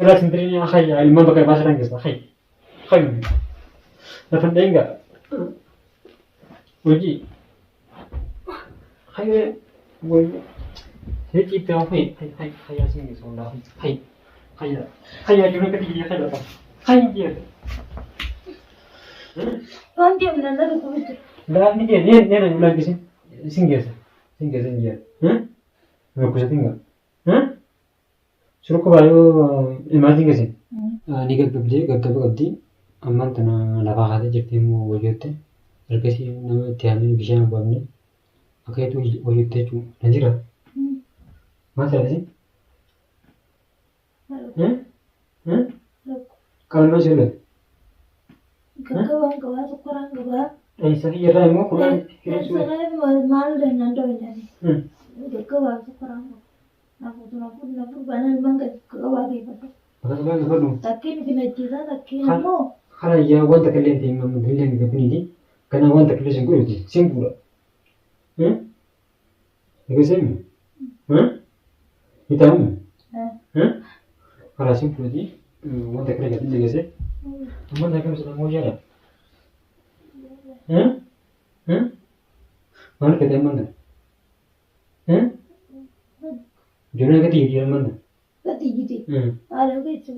لا تندريني يا أخي المنطقة باش رنقص أخي خي لا تندينك وجي خي وي هيك بتاعي خي يا سيدي والله خي يا جنوك تيجي خي خي دي Wanti amna na ko bitu. لا نيجي نين ولا كيسين سينجا ما كوسا تينغا شروكو بايو إماجين كيسين نيجا قبدي أمان تنا لبا هذا جبتي مو وجودته الكسي نما تيامين بيشان بامني أكيد وجودته شو نجرا ما تعرفين kalau masih ada Gawa sekurang gawa. Sari ya mau kurang Saya mal dan nando ini. Gawa sekurang. Napu banan bangga gawa di mana. Bagus banget baru. Takin kena cita takin mo. Kalau ya wanita kalian di mana kalian di kapal ini, karena wanita kalian singgur itu, singgur. Itu sih. Hitam. Kalau singgur itu, wanita kalian itu juga sih. Mana kalian sudah mau jalan? Mana kita mana? Jangan ketiga dia mana? Ketiga. Ada ke itu?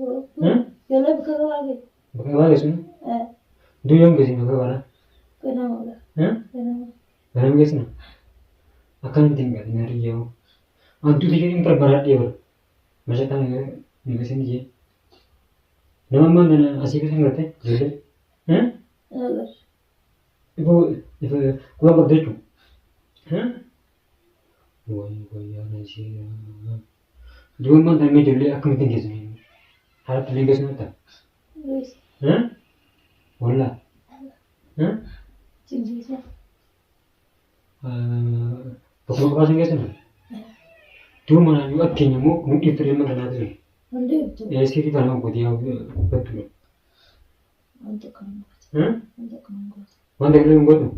Jalan berapa lagi? Berapa lagi sih? Dua yang kesini berapa lagi? Kenapa? Kenapa kesini? Akan tinggal di hari jauh. Antu tiga yang terbarat dia ber. Masa tanya ni kesini je. Nama mana asyik kesini berarti? Jadi? Ibu gua berdua tu. Woi ana sih. Dua mana ni jadi aku mungkin kesini. Harap tinggal kesini tak? Wala. Cincin. Pokok apa sih kesini? Dua mana juga kini mu mungkin terima dengan tu. Untuk Ya sih kita nak buat dia betul. untuk kamu. Untuk kamu. Mana kalian buat tu?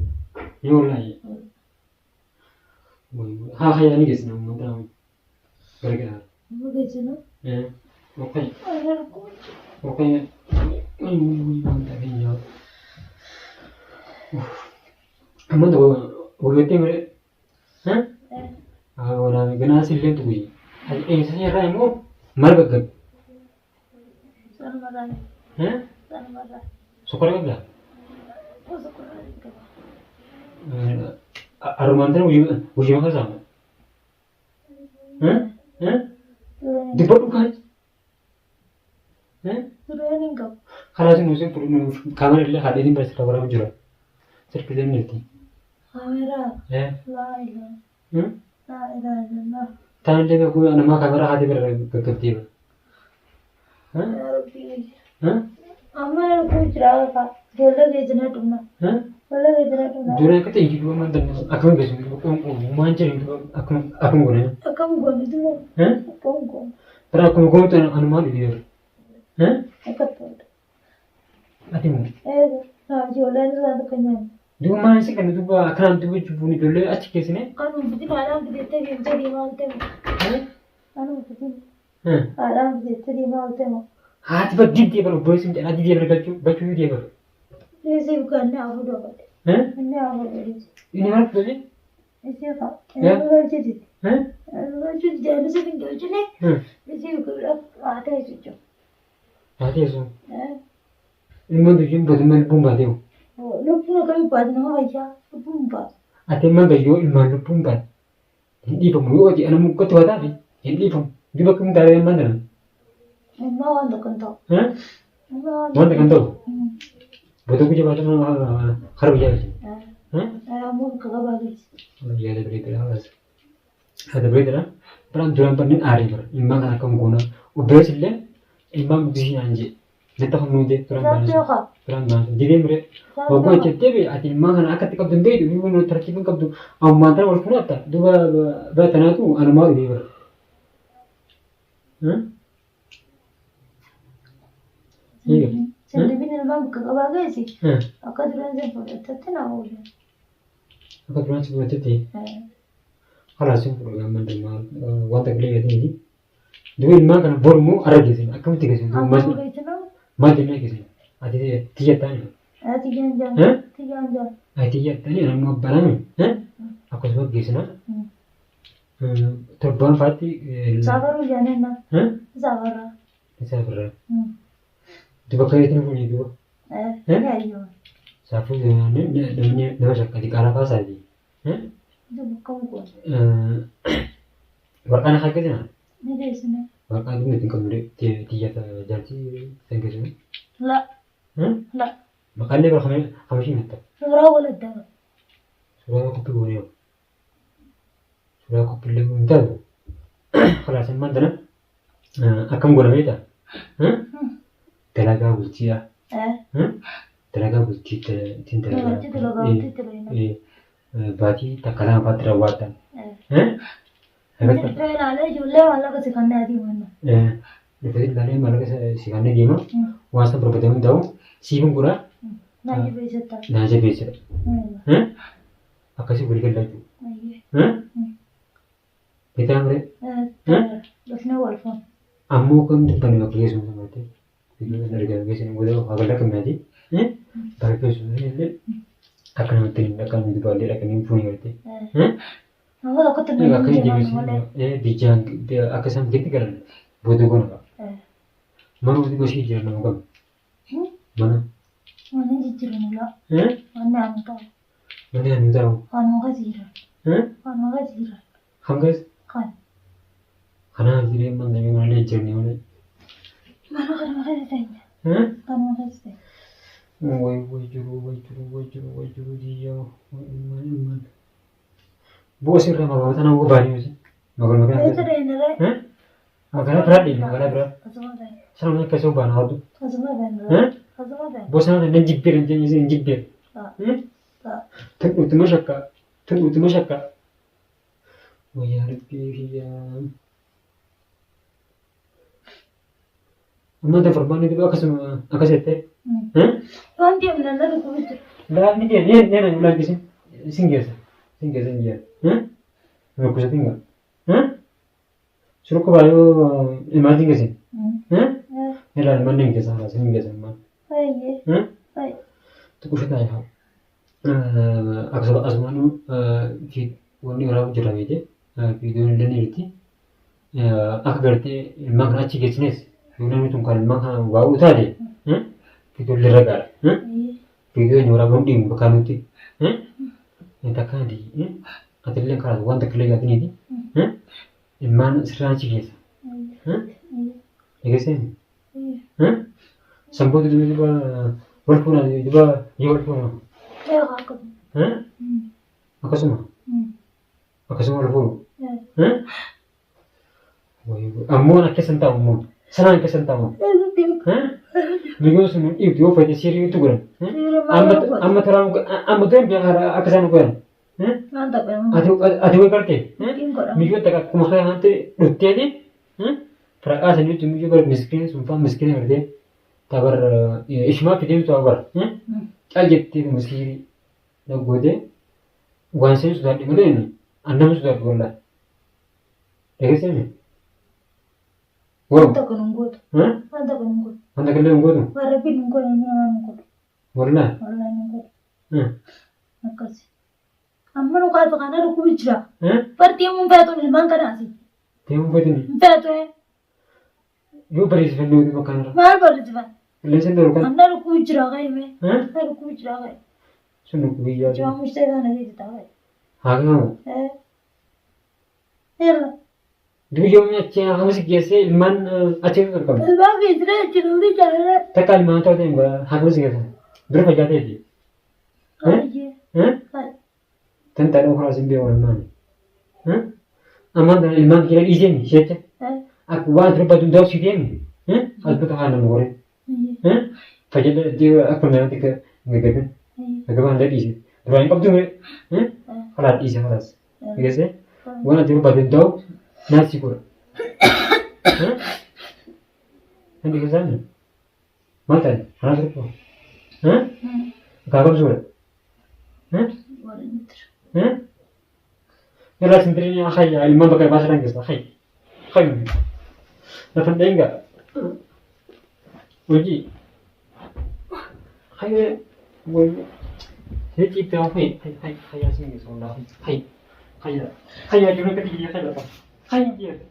Yang lain. Ha kaya ni kesini mu tahu. Berapa? Begitu. Okay. Ada aku. Okay. Mantap ni ya. Kamu tu begitu mere? Orang kena silent tu ni. Saya rasa mu mal betul. Sana marah. Sana marah. Sukar ke tak? Oh sekolah itu. Arumantan uji makan sama. Di bawah kan? Sudah ni kau. Kalau sih musim kamera le hari ini bersih kamera bujur. Serpihan nanti. Kamera. Laila. Laila. Tangan dia aku nama kamera hati berkecuali. Amma kuch raha tha. Bola gejna tumna. Bola gejna tumna. Jurah kata ini dua mantan. Aku yang bersih. Aku mancing aku guna. Akam goni tu. Akam goni. Terus aku guna tu anu mana dia? Akat tu. Ati mu. Jola ni ada kanya. Dua mana sih kan tu bah akan tu cuci ni dulu acik kesini. Anu betul alam kita jadi malte. Anu betul. Alam kita jadi malte mo. Hati berdiri dia baru bosan jadi dia berbacu dia baru. Resi bukan nak aku dapat. Ini aku beri. Ini mana tu je? Resi apa? Anu jadi. Anu jadi jangan sedih tinggal je ni. Resi bukan ada itu. Hati eso. Ini mana tu je betul mana pun baca. Lupa kami pada nama aja. Lupa. Ati mana tu je mana pun baca. Hindi pun mulu aja anak muka tu ada ni. Hindi pun. Di bawah kamu dari mana? Mau anda kentau. Mana kentau? Betul ke coba nama harus jadi. Amu kagak bagus. Dia ada berita lah. Ada berita lah. Perang jualan panen hari ber. Imbang anak kamu guna. Udah sih le. Imbang bisnis anjir. Neta kamu je perang panen. Perang panen. Jadi mere. Bapak cete be. Ati imbang anak akat kap dendai tu. Ibu nu terkipun kap tu. Am mantra orang pun ada. Dua tanah tu anu mau dia ber. Iya. Jadi bina bang kagak bagus sih. Aku duluan sempat teteh nak boleh. Aku duluan sempat teteh. Kalau sempat program mana wanita kalian ini. Dua lima kan bormu ada di sini. أكمل تكسين Amma beekna. ما تبني كسين أتي تيجي تاني Ati jangan. ها Ati jangan. أتي تاني أنا ما برامي ها aku sebab gisna terbang fati Sabaru jangan na. ها Sabara. bisa berapa coba kaya itu punya dua Ya iyo. sapu ini namanya nama sekali kalau pas aja Itu bukan gua. berkana haknya Ni desna. berkana itu mungkin kamu dia jadi tenggelam La. La. makanya berkana kamu sih nggak Surah wala dah. sudah aku pilih sudah aku pilih untuk kalau sama mana akan guna beda telaga bulcia telaga bulci tinta bati takala patra watan Ini train ala jual ala kasi kanna di mana. Jadi dari mana ke si kanne dia mah wasa berapa tahu sibuk pura Nanti besok. naja biasa akasih berikan lagi kita mereka Lakna walfon. ammu kan depan waktu itu sama itu itu dari kalau biasa nih gue agak lagi nanti tapi biasanya ini akan itu balik akan info nih berarti Aku takut ini terdengar akan jadi mana. bijak dia akan sampai gitu kan butuh kan mana itu masih jalan nama kamu mana Mana jijiran la. Mana angka. mana yang tahu Kan mau kajiran. Kan mau kajiran. hanggas Kan. karena jadi mana yang mana jernih mana Mana kan mau kajiran. Kan mau kajiran. Woi juru dia mana bos sih ramah banget anak gue banyak sih makan Itu deh nere. makannya berat deh makannya berat Kasuma deh. selama kasih bahan apa tuh Kasuma deh nere. Kasuma deh. bos sana dan jibir aja nih jibir Tak. tunggu utama syaka oh ya ya amma da farman itu akas sete Kan dia benar aku itu. dah ini dia nang lagi sih singgah nggak bisa tinggal suruh ke bayu imajin ke sih Nila mending ke sana singgah sama Hai. Hai. tuh kusut aja aku sebab asmanu wani orang jurang itu video ini itu aku berarti makna cikgu jenis Yunani itu kan makna wau tadi video leraga video ini orang mending bukan itu Entah kan di, atau yang kalau wanita keluarga ini, iman serang cikgu, ya sih, sampai itu juga, walaupun ada juga, ya walaupun, Ya aku. aku semua walaupun, amu nak kesentau mu, senang kesentau, minggu semua itu apa itu siri itu kan, amat orang tuh yang biar aku sana kan. Mantap ya. Aduh kerja, minggu tak kemarin nanti rutin ni, perakas ini cuma juga miskin, sumpah miskin kerja, tabar isma video tu abar, aja tu miskin, nak gede, guansin sudah di mana ni, anda sudah di mana, dekat sini, Mantap kan nunggu. Mantap kan nunggu. anda kerja nunggu tu, Barabi nunggu nunggu. mana, Wala nunggu. Makasih. Amma nu kaatu kana ruku bijra. Parti mun faatu ni man kana si. tiang apa tu ni, Faatu yo beris velu di makan, mal barjba. lesen dulu kan, Anna ruku bijra kai me. Kai ruku bijra kai. sunu kuya, Jwa mustahil na di ta kai. haga, Yalla. dulu jomnya cia hamus kiasi, ilman aceh terkam. Ba bijra chiludi jara. Takal mana tahu tembak, hamus kiasi, berapa jatuh dia? Aje. Kai. Tentang orang simpi orang mana? Aman dan ilman kira izin, siapa? Aku buat berapa tu dah sih ni? Aku tu hanya orang. Fajar dia aku nanti ke mereka. Aku mana izin. Orang kau tu kalau izin harus. Biasa. Wana tu berapa tu dah nasi kur. Nanti ke sana. Mata, harus tu. Kagak surat. Wala nitr. يلا سنتريني يا أخي المنطقة باشا نقص أخي خير نفهم إنجا 뭐지? 하이 뭐 대지 때 하이 하시는 게 좋나? 하이 하이야. 하이야 이런 거 되게 하이다. 하이 이제